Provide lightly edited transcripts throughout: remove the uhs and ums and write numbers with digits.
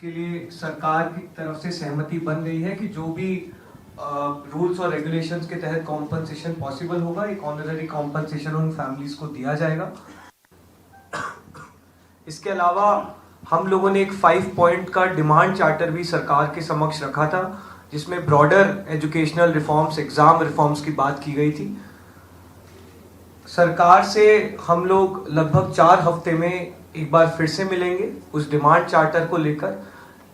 इसके लिए सरकार की तरफ से सहमति बन गई है कि जो भी रूल्स और रेगुलेशंस के तहत कॉम्पनसेशन पॉसिबल होगा, एक ऑनररी कॉम्पनसेशन उन फैमिलीज को दिया जाएगा। इसके अलावा हम लोगों ने एक 5 पॉइंट का डिमांड चार्टर भी सरकार के समक्ष रखा था, जिसमें broader educational reforms, exam reforms की बात की गई थी। सरकार से हम लोग लगभग 4 हफ्ते में एक बार फिर से मिलेंगे उस डिमांड चार्टर को लेकर,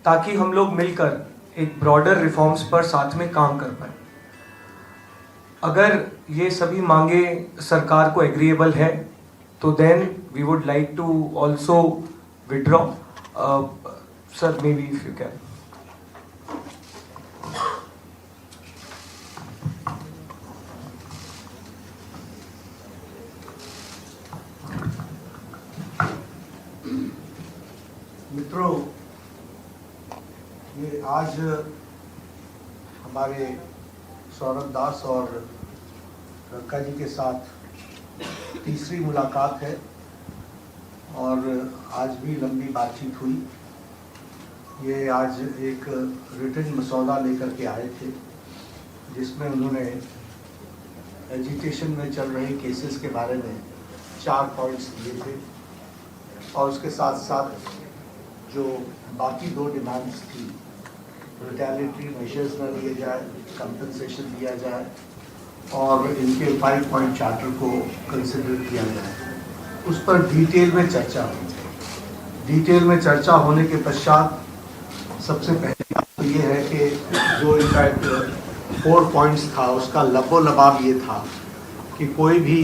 ताकि हम लोग मिलकर एक ब्रॉडर रिफॉर्म्स पर साथ में काम कर पाए। अगर ये सभी मांगे सरकार को एग्रीएबल है तो then we would like to also withdraw. Sir, may be if you can. मित्रों, ये आज हमारे सौरभ दास और रक्का जी के साथ तीसरी मुलाकात है और आज भी लंबी बातचीत हुई। ये आज एक रिटन मसौदा लेकर के आए थे, जिसमें उन्होंने एजिटेशन में चल रहे केसेस के बारे में 4 पॉइंट्स दिए थे और उसके साथ साथ जो बाकी 2 डिमांड्स थी, रिटेलिटरी मेजर्स न लिए जाए, कंपनसेशन दिया जाए और इनके 5 पॉइंट चार्टर को कंसिडर किया जाए, उस पर डिटेल में चर्चा हुई। डिटेल में चर्चा होने के पश्चात सबसे पहले बात तो ये है कि जो इनफैक्ट 4 पॉइंट्स था, उसका लबो लबाब ये था कि कोई भी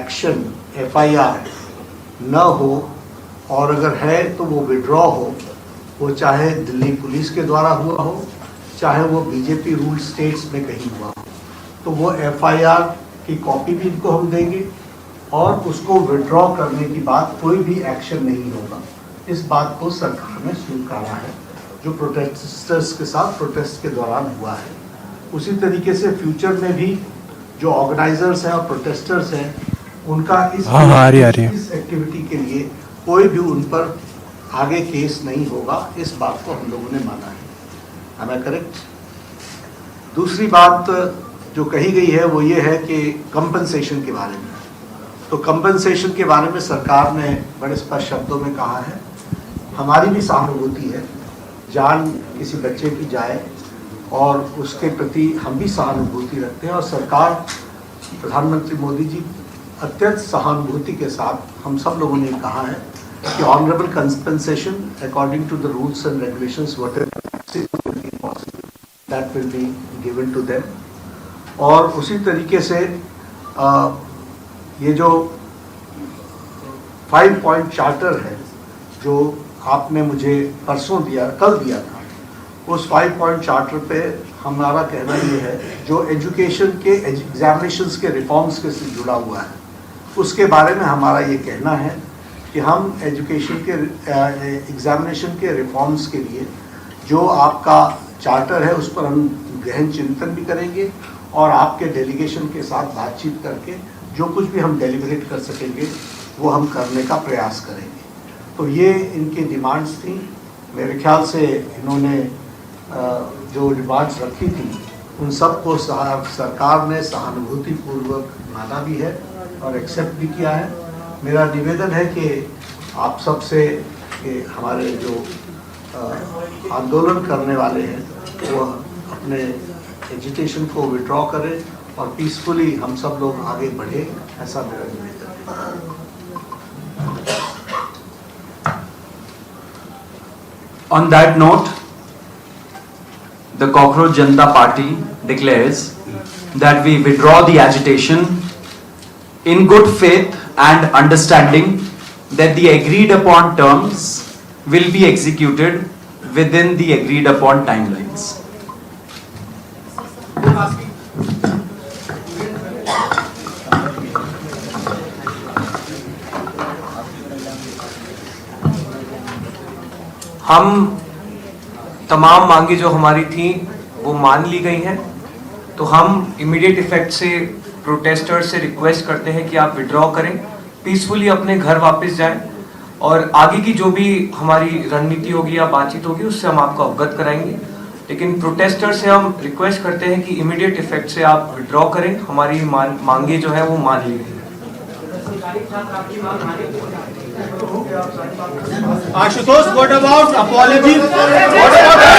एक्शन FIR न हो और अगर है तो वो विड्रॉ हो, वो चाहे दिल्ली पुलिस के द्वारा हुआ हो, चाहे वो बीजेपी रूल स्टेट्स में कहीं हुआ हो, तो वो FIR की कॉपी भी इनको हम देंगे और उसको विड्रॉ करने की बात कोई भी एक्शन नहीं होगा। इस बात को सरकार ने स्वीकारा है, जो प्रोटेस्टर्स के साथ प्रोटेस्ट के दौरान हुआ है। उसी तरीके से फ्यूचर में भी जो ऑर्गेनाइजर्स हैं और प्रोटेस्टर्स हैं, उनका इस एक्टिविटी के लिए कोई भी उन पर आगे केस नहीं होगा। इस बात को हम लोगों ने माना है। Am I correct? दूसरी बात जो कही गई है वो ये है कि कंपनसेशन के बारे में। तो कंपनसेशन के बारे में सरकार ने बड़े स्पष्ट शब्दों में कहा है, हमारी भी सहानुभूति है, जान किसी बच्चे की जाए और उसके प्रति हम भी सहानुभूति रखते हैं और सरकार, प्रधानमंत्री मोदी जी अत्यंत सहानुभूति के साथ हम सब लोगों ने कहा है कि honourable compensation according to the rules and regulations whatever that will be given to them. और उसी तरीके से ये जो 5 पॉइंट चार्टर है जो आपने मुझे परसों दिया, कल दिया था, उस 5 पॉइंट चार्टर पे हमारा कहना ये है, जो एजुकेशन के एग्जामिनेशंस के रिफॉर्म्स के से जुड़ा हुआ है, उसके बारे में हमारा ये कहना है कि हम एजुकेशन के एग्जामिनेशन के रिफॉर्म्स के लिए जो आपका चार्टर है उस पर हम गहन चिंतन भी करेंगे और आपके डेलीगेशन के साथ बातचीत करके जो कुछ भी हम डेलिब्रेट कर सकेंगे वो हम करने का प्रयास करेंगे। तो ये इनकी डिमांड्स थी। मेरे ख्याल से इन्होंने जो डिमांड्स रखी थी उन सब को सरकार ने सहानुभूतिपूर्वक माना भी है और एक्सेप्ट भी किया है। मेरा निवेदन है कि आप सब से कि हमारे जो आंदोलन करने वाले हैं वो अपने एजिटेशन को विड्रॉ करें और पीसफुली हम सब लोग आगे बढ़े, ऐसा मेरा निवेदन है। On that note, the Cockroach Janata Party declares that we withdraw the agitation in good faith and understanding that the agreed upon terms will be executed within the agreed upon timelines. हम तमाम मांगे जो हमारी थी वो मान ली गई हैं, तो हम इमीडिएट इफेक्ट से प्रोटेस्टर्स से रिक्वेस्ट करते हैं कि आप विड्रॉ करें, पीसफुली अपने घर वापस जाएं और आगे की जो भी हमारी रणनीति होगी या बातचीत होगी उससे हम आपको अवगत कराएंगे। लेकिन प्रोटेस्टर से हम रिक्वेस्ट करते हैं कि इमीडिएट इफेक्ट से आप विड्रॉ करें, हमारी मांगे जो है वो मान ली गई। Ashutosh, what about apology? What about